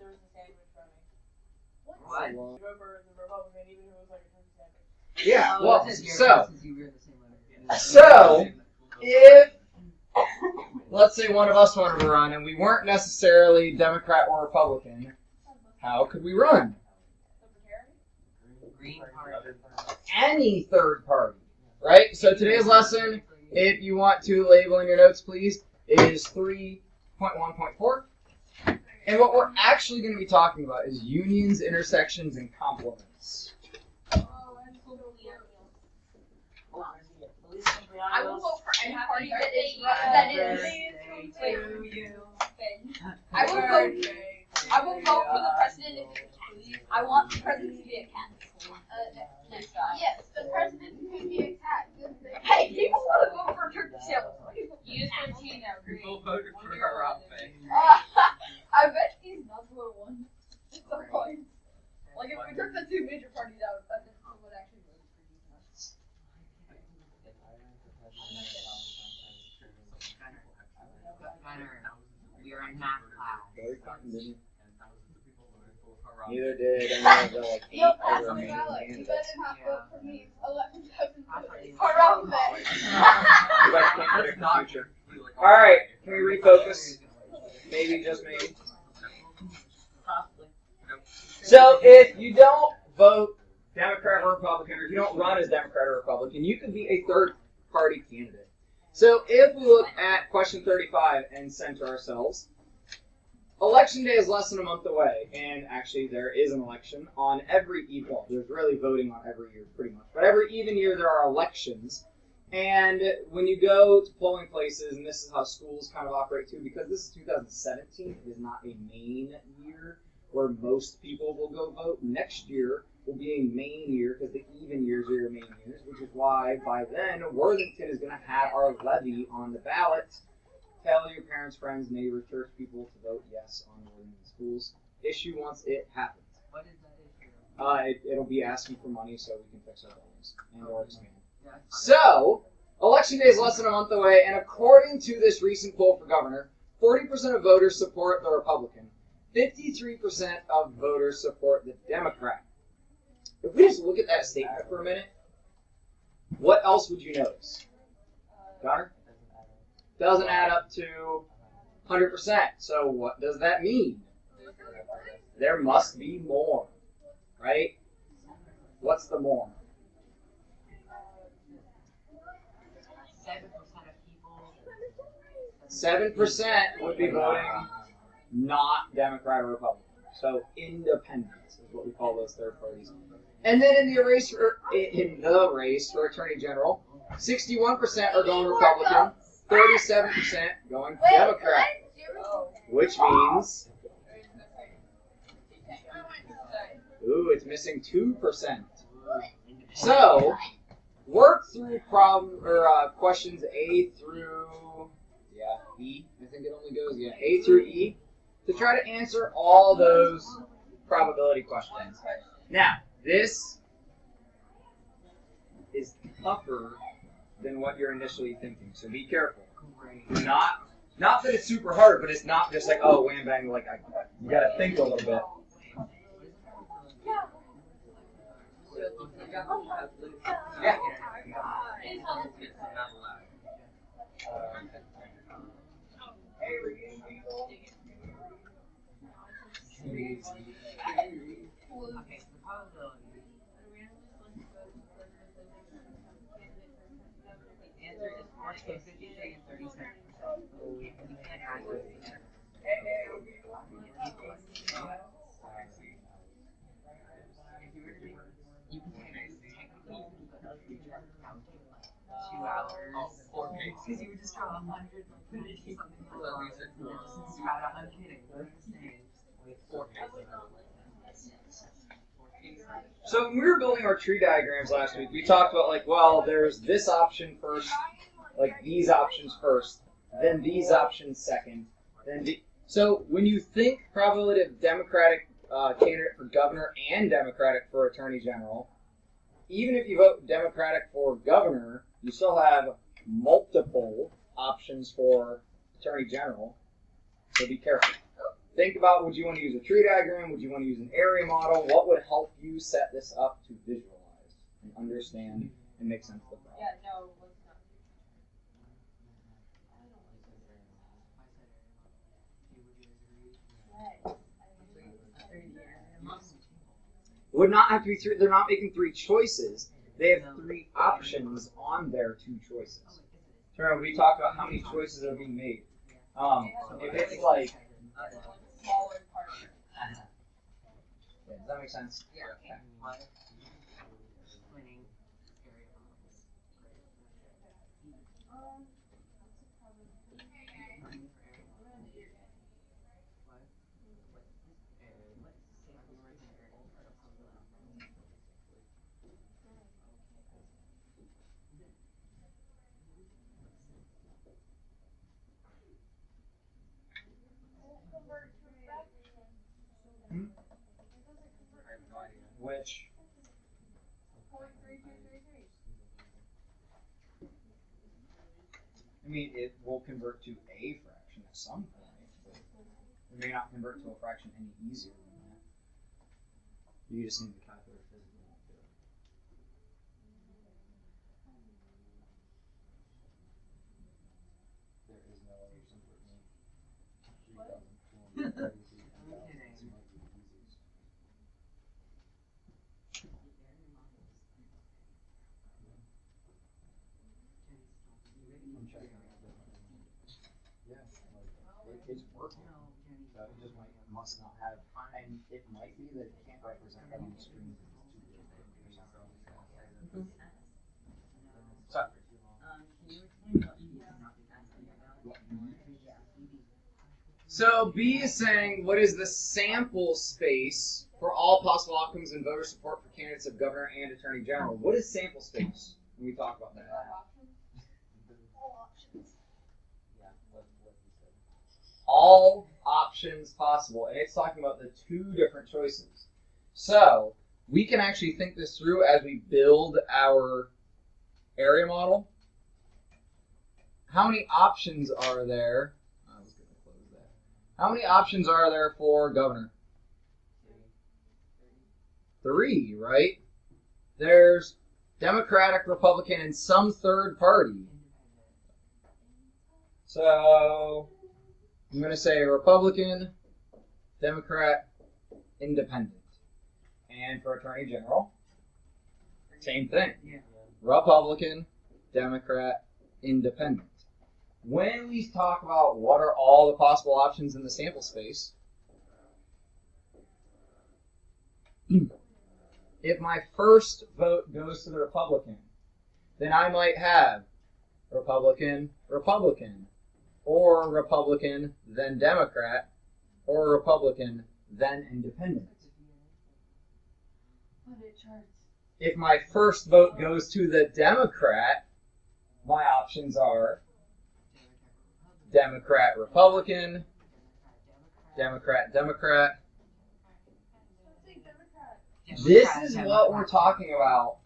there was a sandwich running. What? You vote for the Republican even if it was like a turkey sandwich. Yeah, well, so if, let's say one of us wanted to run and we weren't necessarily Democrat or Republican, how could we run? Green Party. Any third party, right? So today's lesson, if you want to label in your notes, please, is 3.1.4. And what we're actually going to be talking about is unions, intersections, and complements. I will vote for any party that is I will vote for the president if I want the president to be a cat. Yes, the president can be a cat. Hey, people want to vote for a turkey sandwich. Use 13 now, green. People voted for Harambe. I bet he's not the one. It's so funny. Like if we took the two major parties out, I think we would actually vote for you. We are in math class. Neither did any of the like eight Nope, other that's remaining valid. You candidates. better not vote for me. 11,000 You Harambe. guys can't predict the future. Alright, can we refocus? Maybe, just maybe. So if you don't vote Democrat or Republican, or if you don't run as Democrat or Republican, you could be a third party candidate. So if we look at question 35 and center ourselves, Election day is less than a month away, and actually there is an election on every even, well, there's really voting on every year pretty much, but every even year there are elections. And when you go to polling places, and this is how schools kind of operate too, because this is 2017, it is not a main year where most people will go vote. Next year will be a main year because the even years are your main years, which is why by then Worthington is going to have our levy on the ballot. Tell your parents, friends, neighbors, church people to vote yes on Worthington schools issue once it happens. What is that issue? It'll be asking for money so we can fix our buildings and or expand. So, election day is less than a month away, and according to this recent poll for governor, 40% of voters support the Republican. 53% of voters support the Democrat. If we just look at that statement for a minute, what else would you notice? Connor? Doesn't add up to 100%. So what does that mean? There must be more, right? What's the more? 7% would be voting not Democrat or Republican. So independents is what we call those third parties. And then in the race for Attorney General, 61% are going Republican, 37% going Democrat, which means, ooh, it's missing 2%. So work through questions A through E. I think it only goes A through E to try to answer all those probability questions. Now, this is tougher than what you're initially thinking, so be careful. Not that it's super hard, but it's not just like, oh, wham bang, like you gotta think a little bit. Yeah. Okay, so the probability. The answer is 453 and 37%. You can't add those together. You can technically counting like 2 hours. Because you would just draw 100, put it into something for just try to, I'm kidding. I'm just saying. So when we were building our tree diagrams last week, we talked about like, well, there's this option first, like these options first, then these options second, then so when you think probability of Democratic candidate for governor and Democratic for Attorney General, even if you vote Democratic for governor, you still have multiple options for Attorney General, so be careful. think about, would you want to use a tree diagram? Would you want to use an area model? What would help you set this up to visualize and understand and make sense of the problem? Yeah, no, let's not. Would not have to be three. They're not making three choices. They have three options on their two choices. Remember, we talked about how many choices are being made. If it's like, Smaller part. yeah, does that make sense? Yeah. Okay. Which? I mean, it will convert to a fraction at some point, but it may not convert to a fraction any easier than that. You just need the calculator physically won't do it. There is no other simpler than 3,230. I'm checking it. Yeah, like, it's working. So it just must not have, and it might be that it can't represent that on the screen. So, so B is saying, what is the sample space for all possible outcomes and voter support for candidates of governor and attorney general? What is sample space when we talk about that? All options possible, and it's talking about the two different choices. So we can actually think this through as we build our area model. How many options are there? I was going to close that. How many options are there for governor? 3, right? There's Democratic, Republican, and some third party. So I'm going to say Republican, Democrat, Independent. And for Attorney General, same thing. Republican, Democrat, Independent. When we talk about what are all the possible options in the sample space, if my first vote goes to the Republican, then I might have Republican, Republican, or Republican, then Democrat, or Republican, then Independent. If my first vote goes to the Democrat, my options are Democrat, Republican, Democrat, Democrat. This is what we're talking about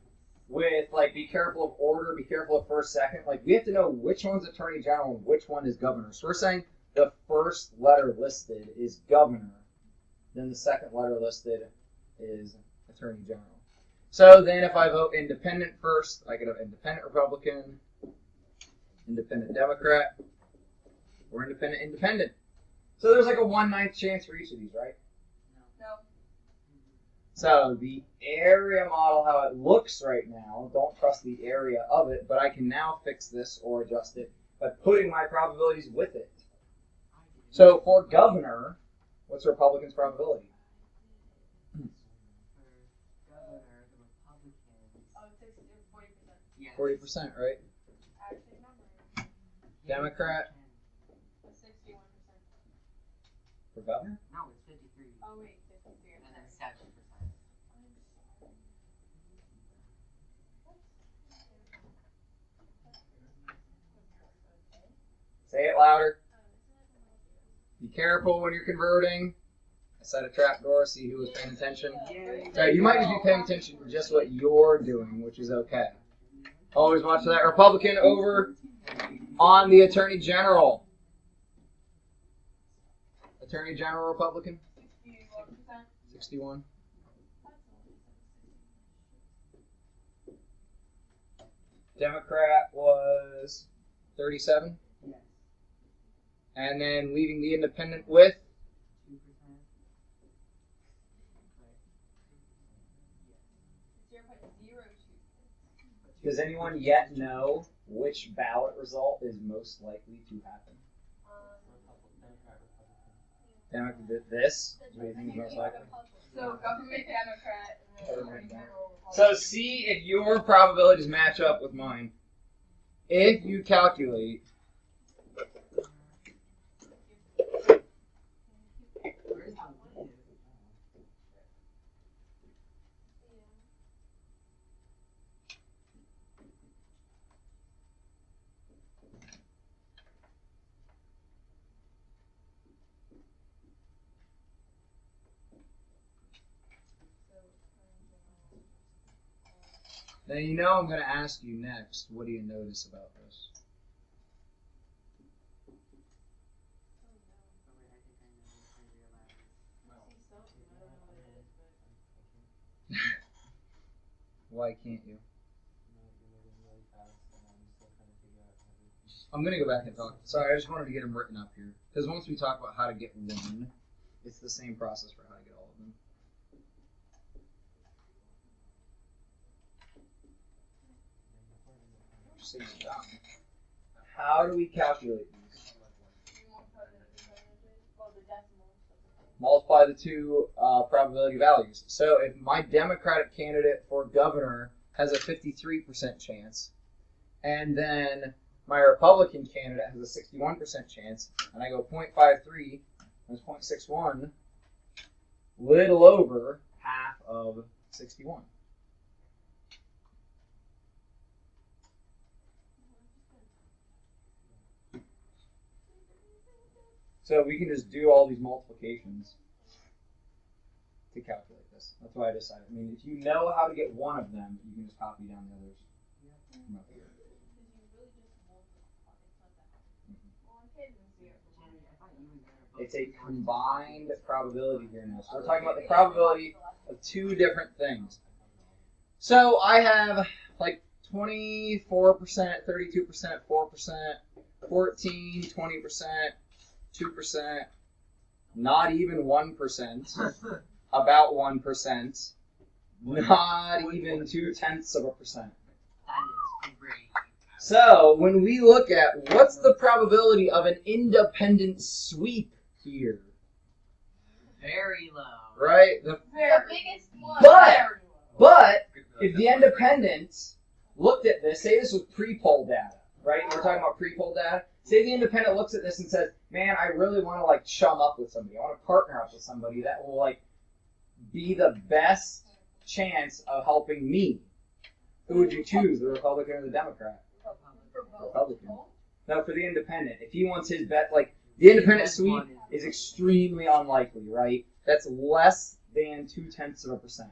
with, like, be careful of order, be careful of first, second. Like, we have to know which one's Attorney General and which one is Governor. So we're saying the first letter listed is Governor, then the second letter listed is Attorney General. So then if I vote Independent first, I could have Independent Republican, Independent Democrat, or Independent Independent. So there's like a 1/9 chance for each of these, right? No. So the area model, how it looks right now, don't trust the area of it, but I can now fix this or adjust it by putting my probabilities with it. So for governor, what's the Republican's probability? 40%, right? Democrat? 61%. For governor? No, it's 53. Oh, wait, 53. And then 7%. Say it louder. Be careful when you're converting. I set a trap door, see who was paying attention. Right, you might just be paying attention to just what you're doing, which is okay. Always watch that Republican over on the Attorney General. Attorney General Republican? 61%. 61. Democrat was 37. Yes. And then leaving the independent with 2%. 0.02. Does anyone yet know which ballot result is most likely to happen? This? What do you think is most likely? So government Democrat and then Attorney General. So see if your probabilities match up with mine. If you calculate Where's the live? then you know I'm going to ask you next, what do you notice about this? Why can't you? I'm going to go back and talk. Sorry, I just wanted to get them written up here. Because once we talk about how to get one, it's the same process for how to get all of them. Just so you're done. How do we calculate these? Multiply the two probability values. So if my Democratic candidate for governor has a 53% chance, and then my Republican candidate has a 61% chance, and I go 0.53 times 0.61, little over half of 61. So we can just do all these multiplications to calculate this. That's why I decided. I mean, if you know how to get one of them, you can just copy down the others from up here. It's a combined probability here now. So we're talking about the probability of two different things. So I have like 24%, 32%, 4%, 14, 20%, 2%, not even 1%, about 1%, not even 0.2%. That is great. So when we look at what's the probability of an independent sweep here, Very low. right? The biggest one. But if the independent looked at this, say this was pre-poll data, right? We're talking about pre-poll data. Say the independent looks at this and says, man, I really want to like chum up with somebody. I want to partner up with somebody that will like be the best chance of helping me. Who would you choose, the Republican or the Democrat? Republican. No, for the independent. If he wants his bet, like the independent sweep is extremely unlikely, right? That's less than 0.2%.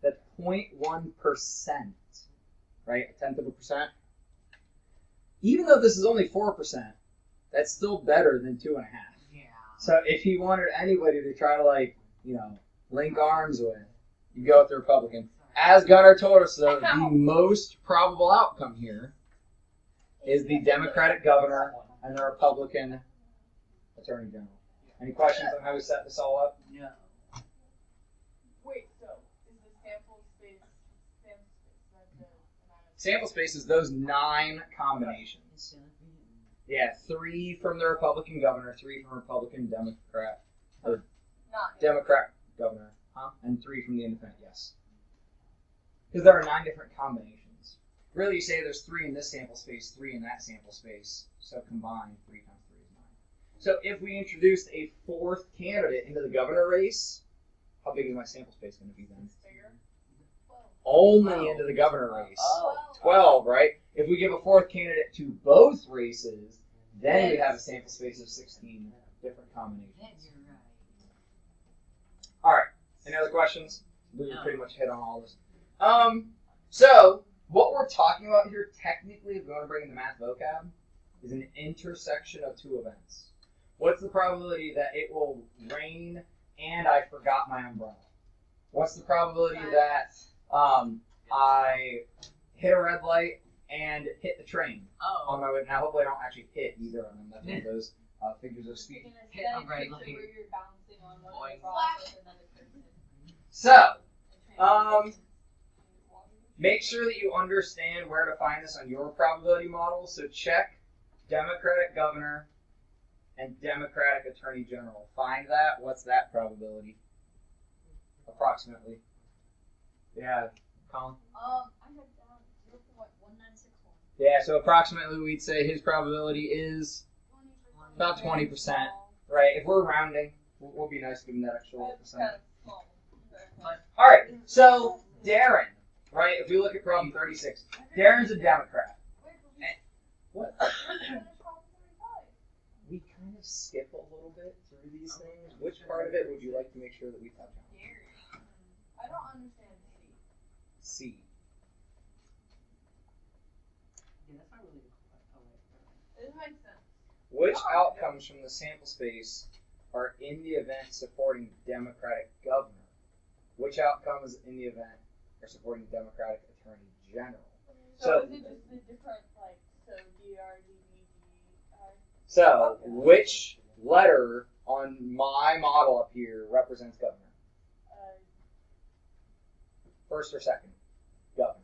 That's 0.1%, right? 0.1%. Even though this is only 4%, that's still better than 2.5%. Yeah. So if he wanted anybody to try to like, you know, link arms with, you go with the Republican. As Gunnar told us, though, the most probable outcome here is the Democratic governor and the Republican attorney general. Any questions on how we set this all up? No. Wait, so is the sample space that's the amount of Sample space is those 9 combinations. Yeah, 3 from the Republican governor, 3 from Republican Democrat, or not Democrat governor, and 3 from the independent. Yes, because there are 9 different combinations. Really, you say there's 3 in this sample space, 3 in that sample space. So combined, 3 times 3 is 9. So if we introduced a 4th candidate into the governor race, how big is my sample space going to be then? bigger? Only into the governor race. Oh. 12, right? If we give a 4th candidate to both races, then we have a sample space of 16 different combinations. You're right. All right. Any other questions? We pretty much hit on all this. So what we're talking about here, technically, if we want to bring in the math vocab, is an intersection of 2 events. What's the probability that it will rain and I forgot my umbrella? What's the probability that I hit a red light and hit the train on my way? Now, hopefully, I don't actually hit either of them. That's one of those figures of speech. Hit a red light. Where you're bouncing on one Boing. rock with another person. So, make sure that you understand where to find this on your probability model. So check Democratic governor and Democratic attorney general. Find that. What's that probability? Approximately. Yeah, Colin? I had down 0.1961. Yeah, so approximately we'd say his probability is about 20%. Right, if we're rounding, we'll be nice to give him that extra 1%. All right, so Darren, right? If we look at problem 36, Darren's a Democrat. What? We kind of skip a little bit through these things. Which part of it would you like to make sure that we touch on? I don't understand C. C. Yeah, that's not really This makes sense. Which outcomes from the sample space are in the event supporting Democratic governor? Which outcomes in the event are supporting Democratic attorney general? So is it just the different, like, so D-R-D-B-D-R? So, which letter on my model up here represents governor? First or second? Governor.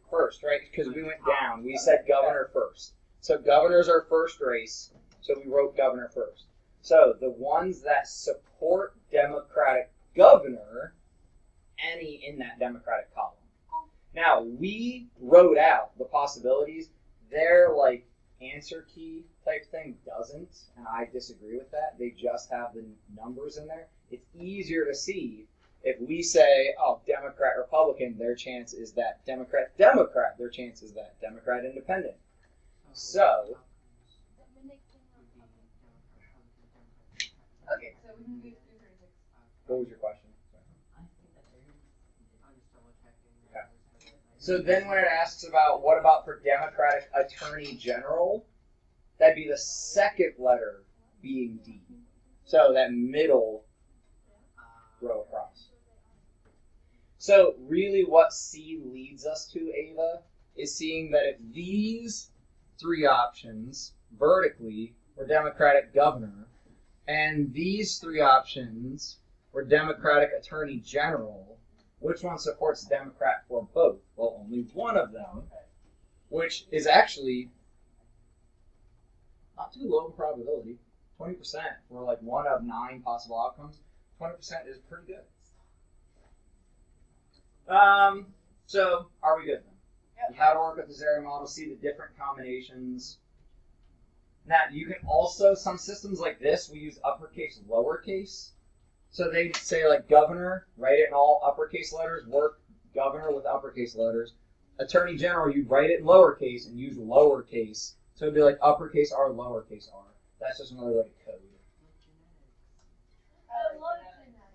First, right? Because we went down. We said governor first. So governor's our first race, so we wrote governor first. So the ones that support Democratic governor, any in that Democratic column. Now, we wrote out the possibilities. Their, like, answer key type thing doesn't, and I disagree with that. They just have the numbers in there. It's easier to see if we say, oh, Democrat, Republican, their chance is that. Democrat, Democrat, their chance is that. Democrat, Independent. So, Okay, so we can do 336. what was your question? Okay. So then when it asks about what about for Democratic Attorney General, that'd be the second letter being D. So that middle row across. So really what C leads us to, Ava, is seeing that if these three options vertically were Democratic governor, and these three options were Democratic Attorney General, which one supports Democrat for both? Well, only one of them, which is actually not too low in probability. 20% for like 1 of 9 possible outcomes. 20% is pretty good. So are we good then? Yep. How to work with the Zeri model, see the different combinations. Now, you can also, some systems like this, we use uppercase, lowercase. So they say like governor, write it in all uppercase letters, work governor with uppercase letters. Attorney General, you write it in lowercase and use lowercase. So it'd be like uppercase R, lowercase r. That's just another way to code.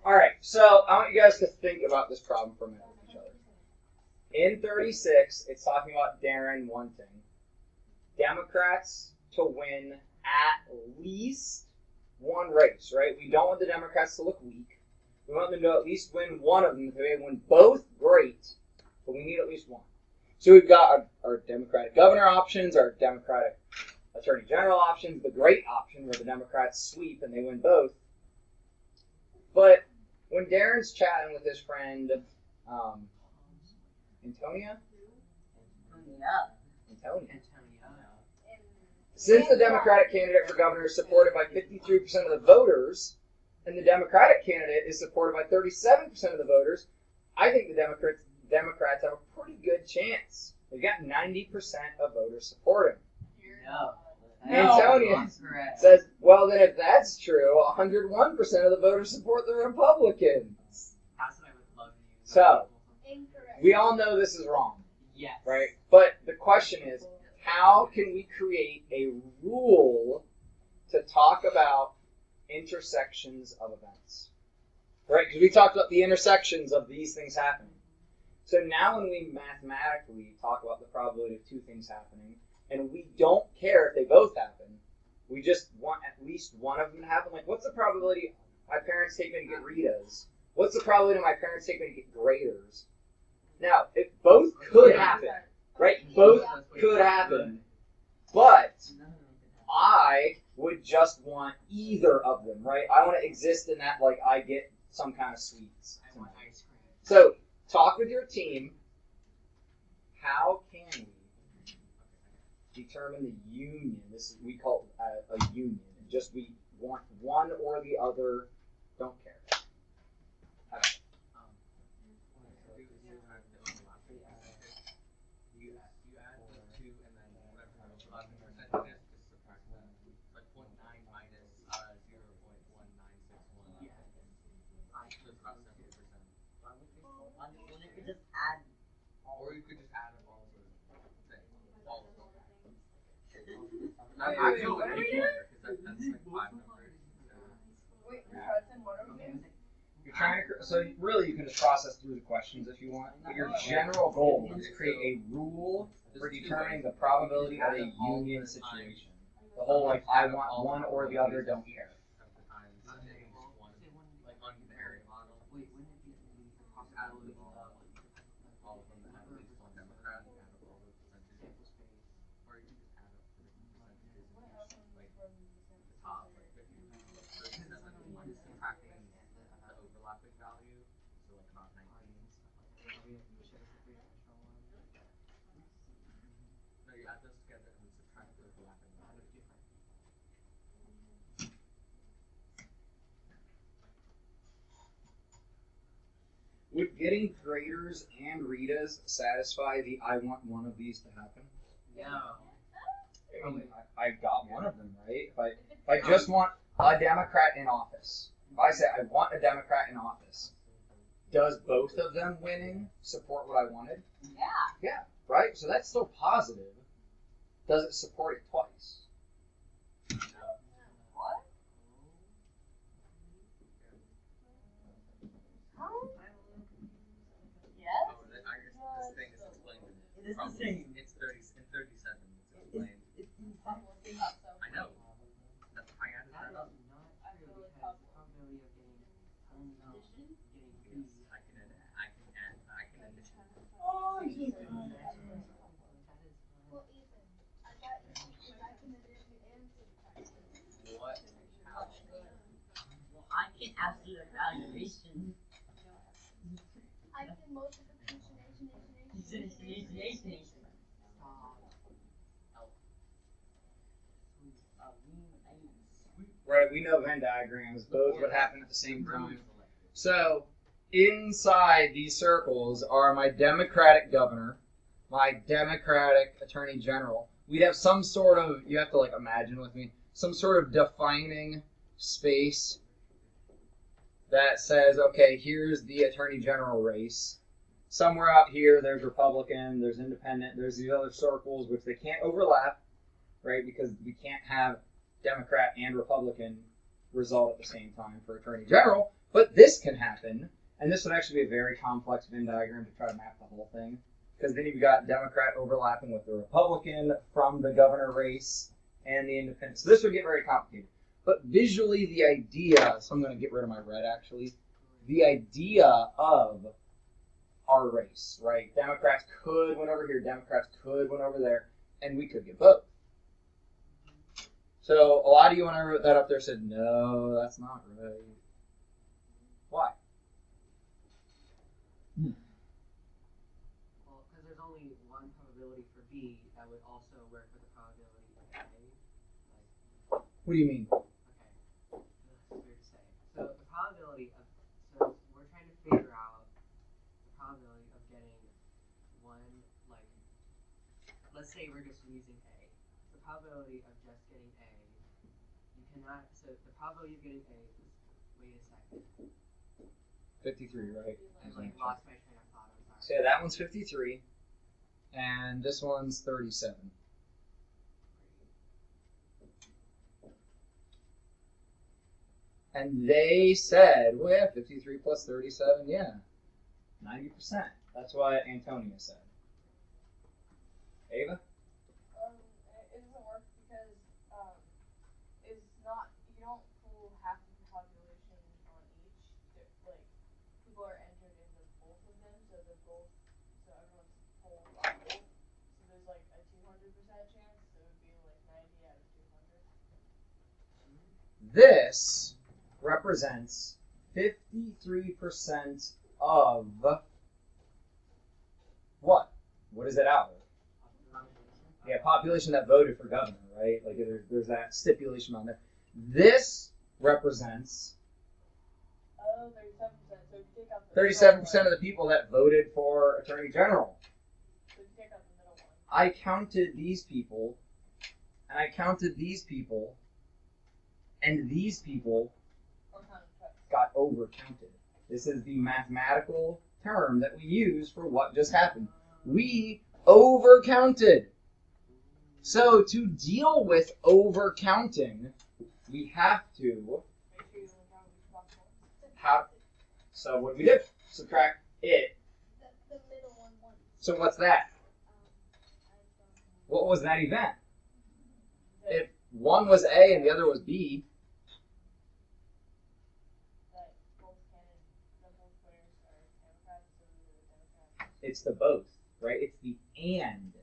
All right, so I want you guys to think about this problem for a minute with each other. In 36, it's talking about Darren one thing. Democrats to win at least one race, right? We don't want the Democrats to look weak. We want them to at least win one of them. If they win both, great, but we need at least one. So we've got our Democratic governor options, our Democratic Attorney General options, the great option where the Democrats sweep and they win both. But when Darren's chatting with his friend, Antonia? Since the Democratic candidate for governor is supported by 53% of the voters, and the Democratic candidate is supported by 37% of the voters, I think the Democrats have a pretty good chance. They've got 90% of voters supporting. No. Antonia says, well, then if that's true, 101% of the voters support the Republicans. So, we all know this is wrong, Yes. right? But the question is, how can we create a rule to talk about intersections of events? Right? Because we talked about the intersections of these things happening. So now when we mathematically talk about the probability of two things happening, and we don't care if they both happen, We just want at least one of them to happen. Like, what's the probability my parents take me to get Ritas? What's the probability my parents take me to get graders? Now, if both could happen, right? Both could happen, but I would just want either of them, right? I want to exist in that, like, I get some kind of sweets. I want ice cream. So, talk with your team. How can we determine the union? This is, we call it a union. Just we want one or the other. Don't care. You add the two and then whatever comes up in percentage, just subtract that. Like 0.9 minus 0.1961. Yeah. So it's about 70%. When you could just add. Or you could just add up all of the things. All of them. Wait, I wait, feel what like are we that's like 5 numbers. Wait, Hudson, what are we doing? You're trying to, so really you can just process through the questions if you want. But your general goal is to create a rule for determining the probability of a union situation. The whole like I want one or the other, don't care. Like unpaired model. Wait, wouldn't it be the possibility of All of them that have at least one Democrat and add up all the percentages. Or you can just add up the percentages and just like the top like 50 37 minus subtracting the overlapping value. So like about 19. No, you add those together and then subtract the overlapping value. Would getting graders and Ritas satisfy the I want one of these to happen? no. I mean, I got one of them, right? If I just want a Democrat in office, if I say I want a Democrat in office, does both of them winning support what I wanted? Yeah. Yeah, right? So that's still positive. Does it support it twice? What? Yes. Oh, this thing is explained in It is the same. It's 30 in 37. It's explained. It's the exact same. I know. That's I added That that up. is not true because the probability of getting B. I can initiate. Oh, he's Well, Ethan, I got you because I can addition and subtract. What? How? Well, I can absolute evaluation. I can multiplication. Right, we know Venn diagrams, both would happen at the same time. So, inside these circles are my Democratic governor, my Democratic attorney general. We'd have some sort of, you have to like imagine with me, some sort of defining space that says, okay, here's the attorney general race. Somewhere out here, there's Republican, there's Independent, there's these other circles, which they can't overlap, right? Because we can't have Democrat and Republican result at the same time for Attorney General. But this can happen, and this would actually be a very complex Venn diagram to try to map the whole thing. Because then you've got Democrat overlapping with the Republican from the governor race and the Independent. So this would get very complicated. But visually, the idea, so I'm going to get rid of my red actually, the idea of our race, right? Democrats could win over here, Democrats could win over there, and we could get both. So a lot of you, when I wrote that up there, said, no, that's not right. Why? Well, because there's only one probability for B that would also work with the probability of A. Like, What do you mean? okay, that's weird to say. So the probability of, so we're trying to figure out the probability of getting one, like, let's say we're just using A. The probability of just getting A, you cannot, so the probability of getting A is, wait a second. 53, right? I like lost my train of thought, I'm So sorry. yeah, that one's 53, and this one's 37. And they said, well, yeah, 53 plus 37, yeah, 90%. That's what Antonia said. Ava? It doesn't work because people are entered into both of them, so they're both, so everyone's polled on both. So there's like a 200% chance, so it would be like 90 out of 200. This represents 53% of what? What is it out of? Yeah, population that voted for governor, right? Like there's that stipulation on there. This represents Oh, 37%. So if you take out the 37% of the people that voted for attorney general. So if you take out the middle one. I counted these people, and I counted these people, and these people Or kind of twice. got overcounted. This is the mathematical term that we use for what just happened. We overcounted. So to deal with overcounting, we have to Make sure you don't count each box once. have. So what do we do? Subtract it. The middle one. So what's that? What was that event? If one was A and the other was B, That both players are Democrats, so they're Democrats. it's the both, right? It's the and.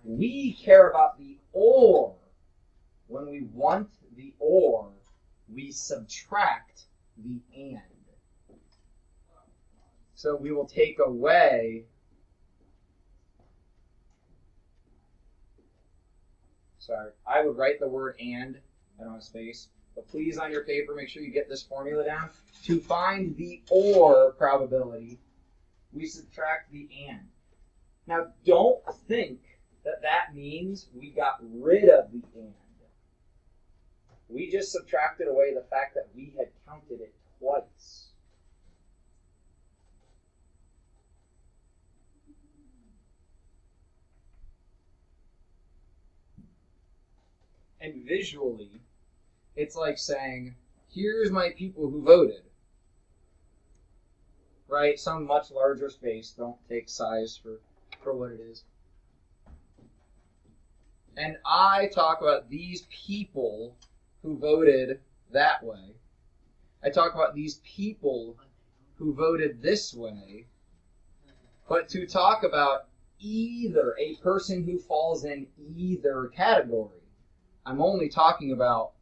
We care about the or. When we want the or, we subtract the and. So we will take away. Sorry, I would write the word and, I don't have space, but please on your paper make sure you get this formula down. To find the or probability, we subtract the and. Now don't think that that means we got rid of the and. We just subtracted away the fact that we had counted it twice. And visually, it's like saying, here's my people who voted. Right? Some much larger space. Don't take size for what it is. And I talk about these people who voted that way. I talk about these people who voted this way. But to talk about either a person who falls in either category, I'm only talking about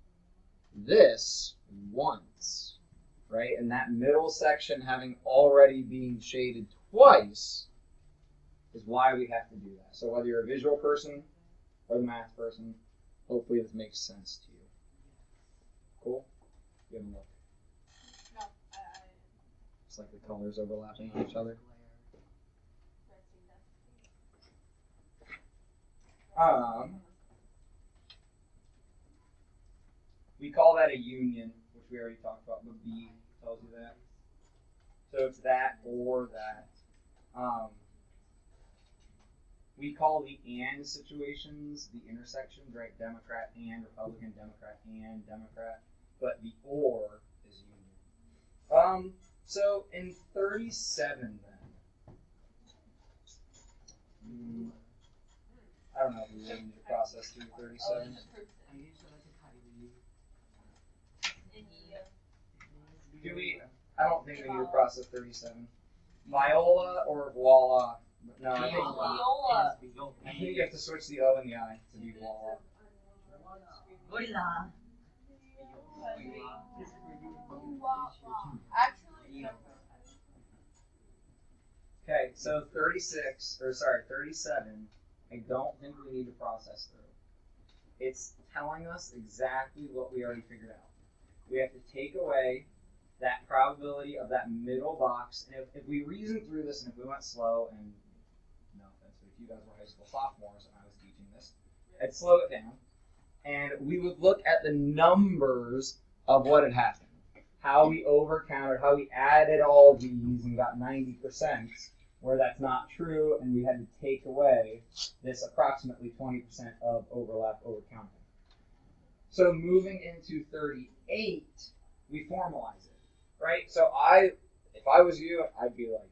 this once, right? And that middle section having already been shaded twice is why we have to do that. So whether you're a visual person or the math person, hopefully this makes sense to you. Cool? You have a look. No, It's like the colors overlapping on each other. We call that a union, which we already talked about. The B tells you that. So it's that or that. We call the and situations the intersections, right? Democrat and Republican, Democrat and Democrat. But the or is union. So in 37 then. I don't know if we really need to process through 37. Do we? I don't think we need to process 37. Viola or voila? No, I think you have to switch the O and the I to be voila. actually, Okay, so 37, I don't think we need to process through. It's telling us exactly what we already figured out. We have to take away that probability of that middle box, and if we reason through this, and if we went slow, and no offense, but if you guys were high school sophomores and I was teaching this, I'd slow it down, and we would look at the numbers of what had happened, how we overcounted, how we added all these and got 90%, where that's not true, and we had to take away this approximately 20% of overlap overcounting. So moving into 38, we formalize it, right? So if I was you, I'd be like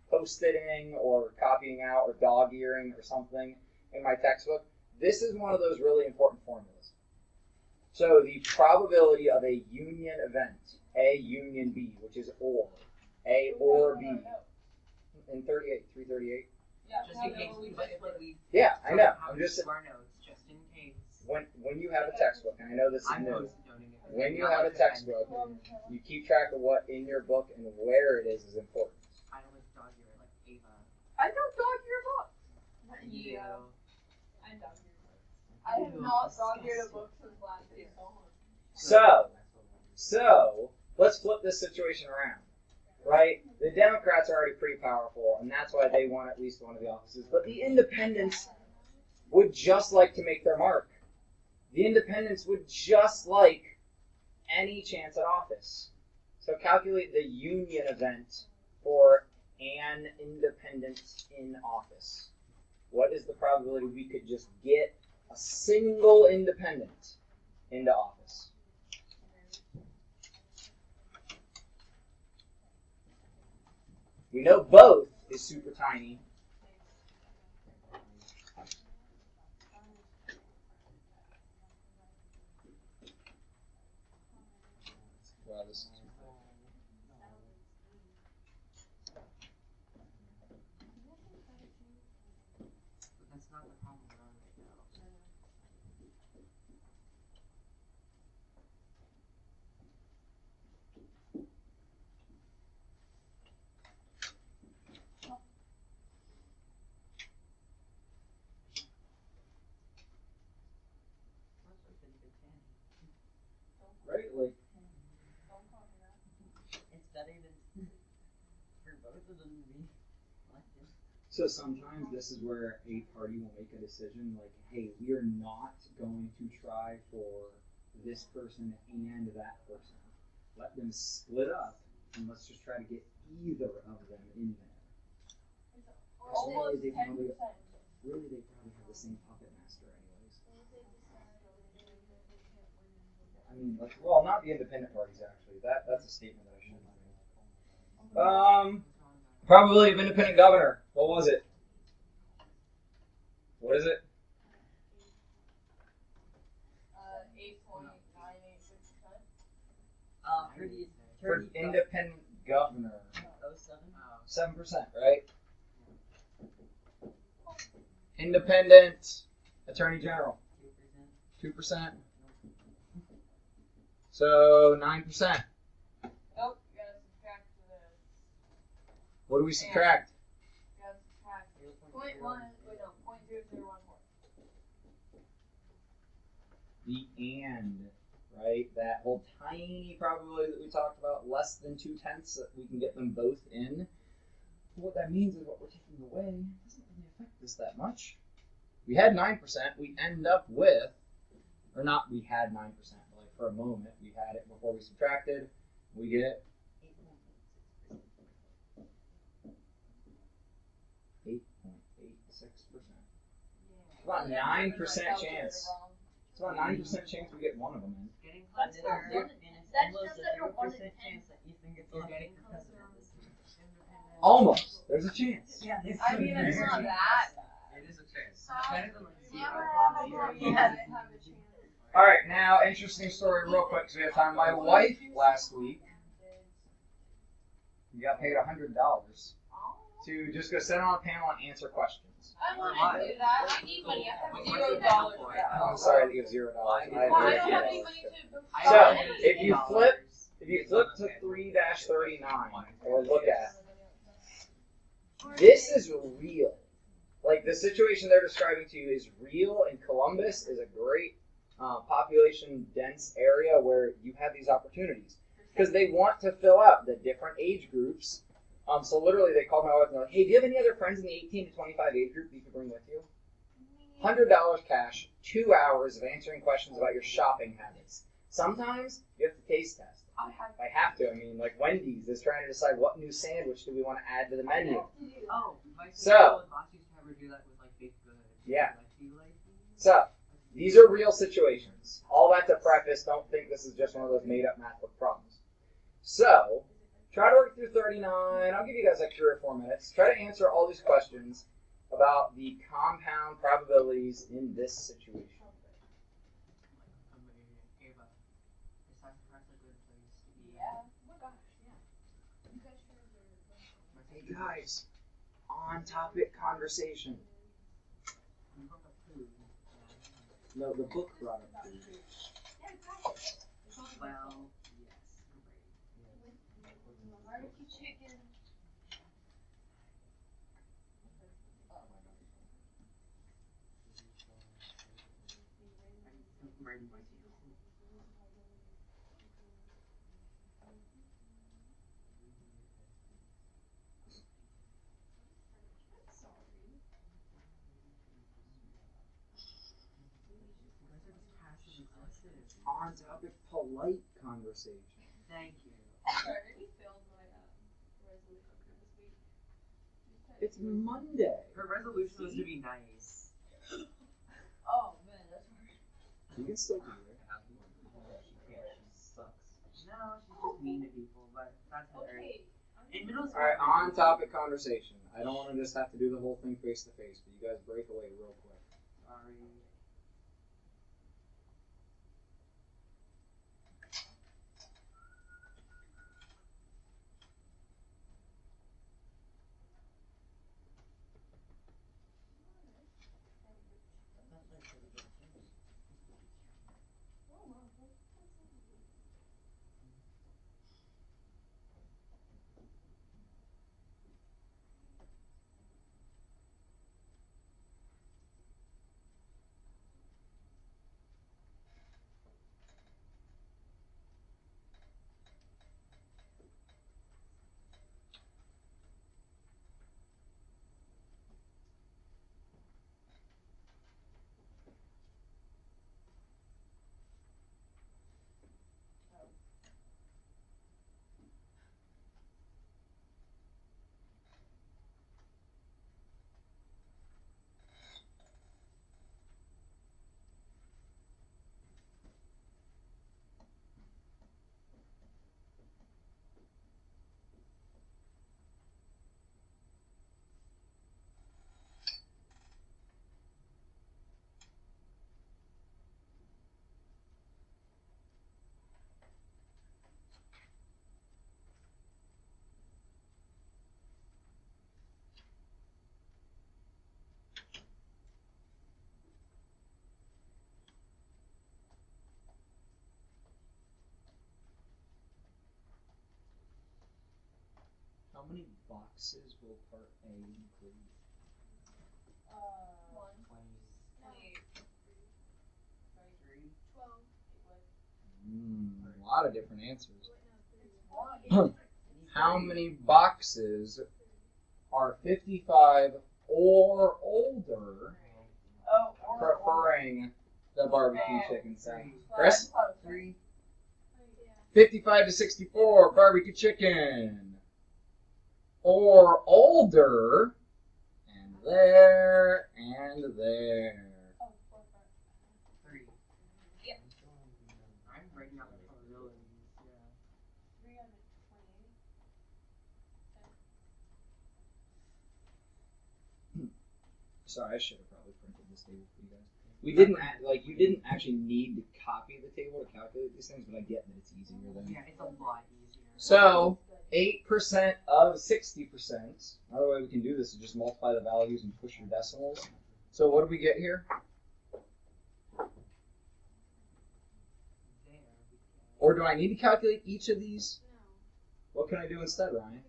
post-itting or copying out or dog-earing or something in my textbook. This is one of those really important formulas. So the probability of a union event, A union B, which is or, A or B. In 338. Yeah, Just in case we Yeah, I know. have I'm just our notes, just in case. when you have a textbook, and I know this is I'm new. post-noting it. When you have a textbook, you keep track of what in your book and where it is important. I don't like dog ear like Ava. I don't dog your book. You. I dog your book. I have not dog eared a book since last year. So let's flip this situation around. Right? The Democrats are already pretty powerful, and that's why they want at least one of the offices. But the independents would just like to make their mark. The independents would just like any chance at office. So calculate the union event for an independent in office. What is the probability we could just get a single independent into office? We know both is super tiny. Wow, this is But that's not the problem we're on right now. right. Like It's better than for both of them to be elected. so, sometimes this is where a party will make a decision like, "Hey, we are not going to try for this person and that person. Let them split up, and let's just try to get either of them in there." Almost Really, 10%. they probably have the same puppet master, anyways. I mean, like, well, not the independent parties actually. That's a statement that I shouldn't make. Probability of independent governor. What was it? What is it? 8.986%. For independent governor, 07? 7%, right? Independent attorney general, 2%. So 9%. Nope, you gotta subtract this. What do we subtract? You gotta subtract 0.0014. The and, right? That whole tiny probability that we talked about, less than 2/10 that we can get them both in. What that means is what we're taking away doesn't really affect this that much. We had 9%. We end up with, or not. We had 9%. But like for a moment, we had it before we subtracted. We get 8.86%. It's about 9% chance. It's about 9% chance we get one of them in. Getting And closer. then That's it's almost just a like a 1 in 0% 10. chance that you think it's We're elected getting because closer. of this. Almost. There's a chance. Yeah, I mean, it's not that. It is a chance. Better than like Yeah. All right, now interesting story, real quick, because we have time. My wife last week got paid $100 to just go sit on a panel and answer questions. I want to do that. I need money. I have Wait, $0. what's I'm sorry to give $0. Well, I don't have any money to. So, if you flip to 3-39 or look at, this is real. Like the situation they're describing to you is real, and Columbus is a great population dense area where you have these opportunities because they want to fill out the different age groups. So literally, they called my wife and they're like, "Hey, do you have any other friends in the 18 to 25 age group that you can bring with you?" $100 cash, 2 hours of answering questions about your shopping habits. Sometimes you have to taste test. I have to. I mean, like Wendy's is trying to decide what new sandwich do we want to add to the menu. Oh, my So- sister and boss used to have her do that with like baked goods. Yeah. Like, do you like these? So, these are real situations. All that to preface, don't think this is just one of those made-up math book problems. So, try to work through 39. I'll give you guys like 3 or 4 minutes. Try to answer all these questions about the compound probabilities in this situation. Ava, is sacrifice a good place to be? Yeah. Oh my gosh, yeah. You guys sure guys, on topic conversation. No, the book brought up food. Well, yes. Barbecue chicken. On topic polite conversation. Thank you. Sorry, I already failed my resolution for this week. It's Monday. Her resolution was to be nice. Oh man, that's hard. You can still do it. She sucks. No, she's just mean to people, but that's her. Okay. In middle school. Alright, on topic conversation. I don't want to just have to do the whole thing face to face, but you guys break away real quick. Sorry. How many boxes will part A include? 1. 23. 12. A lot of different answers. It's 1. How many boxes are 55 or older, Oh, or preferring the barbecue chicken sandwich? Chris? 3. 55 to 64, barbecue chicken. Or older, and there, and there. Oh, 4, 5. 3. Yep. I'm breaking out the probabilities. Yeah. 3 out of 28. Sorry, I should have probably printed this table for you guys. We didn't you didn't actually need to copy the table to calculate these things, but I get that it's easier than. Yeah, it's a lot easier. So 8% of 60%. Another way we can do this is just multiply the values and push your decimals. So what do we get here? There. Or do I need to calculate each of these? What can I do instead, Ryan?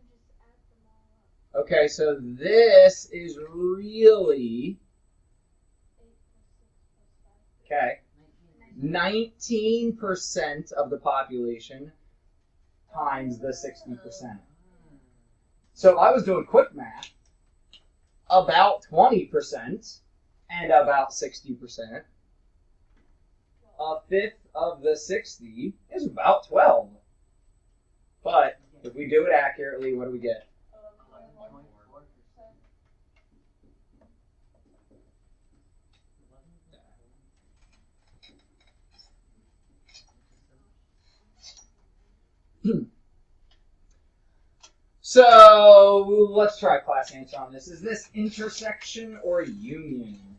Okay, so this is really, okay, 19% of the population times the 60%. So if I was doing quick math, about 20% and about 60%, a fifth of the 60 is about 12. But if we do it accurately, what do we get? 11.4%. So let's try a class answer on this. Is this intersection or union?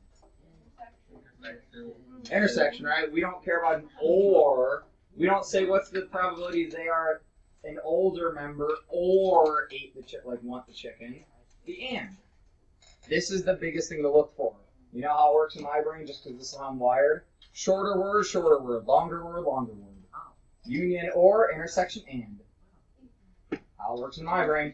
Intersection, right? We don't care about an or. We don't say what's the probability they are an older member or ate the want the chicken. The and. This is the biggest thing to look for. You know how it works in my brain, just because this is how I'm wired? Shorter word, longer word, longer word. Union or, intersection and. How it works in my brain.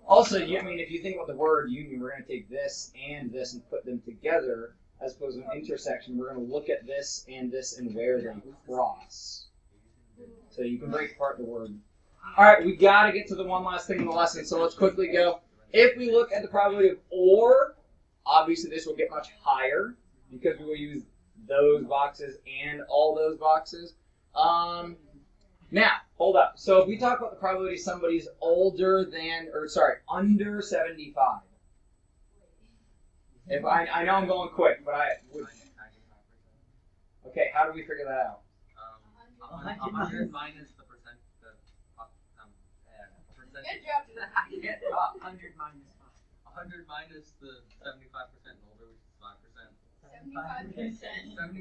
Also, if you think about the word union, we're going to take this and put them together, as opposed to an intersection. We're going to look at this and where they cross. So you can break apart the word. All right, we got to get to the one last thing in the lesson, so let's quickly go. If we look at the probability of or, obviously this will get much higher because we will use those boxes and all those boxes. Now, hold up. So if we talk about the probability somebody's under 75. If I know I'm going quick, but okay, how do we figure that out? 100 minus the percent. Good job. 100 minus 5. 100 minus the 75% and older, which is 5%.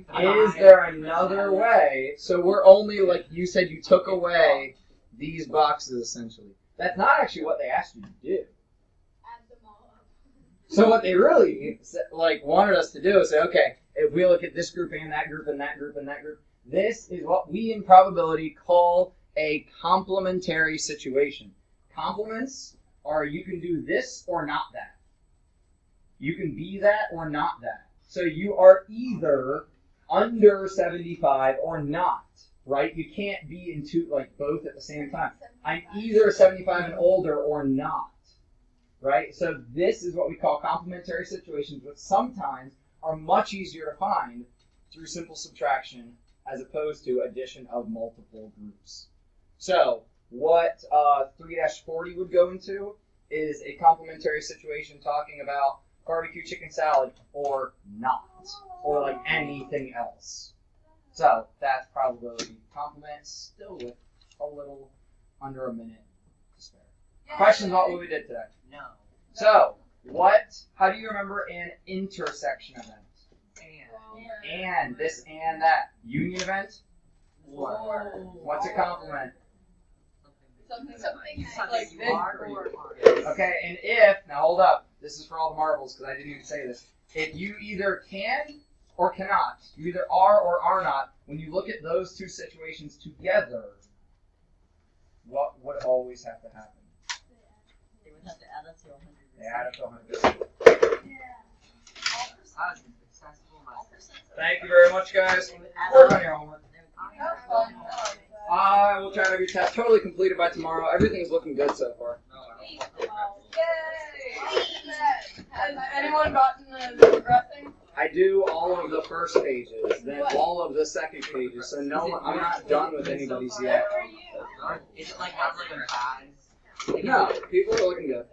75%. Is there another way? So we're only, like you said, you took away these boxes essentially. That's not actually what they asked you to do. Add them all up. So what they really wanted us to do is say, okay, if we look at this group and that group and that group and that group, this is what we in probability call a complementary situation. Complements are you can do this or not that. You can be that or not that. So you are either under 75 or not, right? You can't be in both at the same time. I'm either 75 and older or not, right? So this is what we call complementary situations, which sometimes are much easier to find through simple subtraction as opposed to addition of multiple groups. So what 3-40 would go into is a complementary situation talking about barbecue chicken salad or not, or like anything else. So that's probability. Complements still with a little under a minute to spare. Questions about what we did today? No. So how do you remember an intersection event? And this and that. Union event? Or. What's a complement? Something Like this or. Okay, and if, now hold up, this is for all the marbles because I didn't even say this. If you either can or cannot, you either are or are not, when you look at those two situations together, what would always have to happen? They would have to add up to 100%. They add up to 100%. Thank you very much, guys. Work on your homework. I will try to have your test totally completed by tomorrow. Everything's looking good so far. Yay! Has anyone gotten the dressing? I do all of the first pages, then all of the second pages. So no, I'm not done with anybody's yet. Is it like not looking bad? No, people are looking good.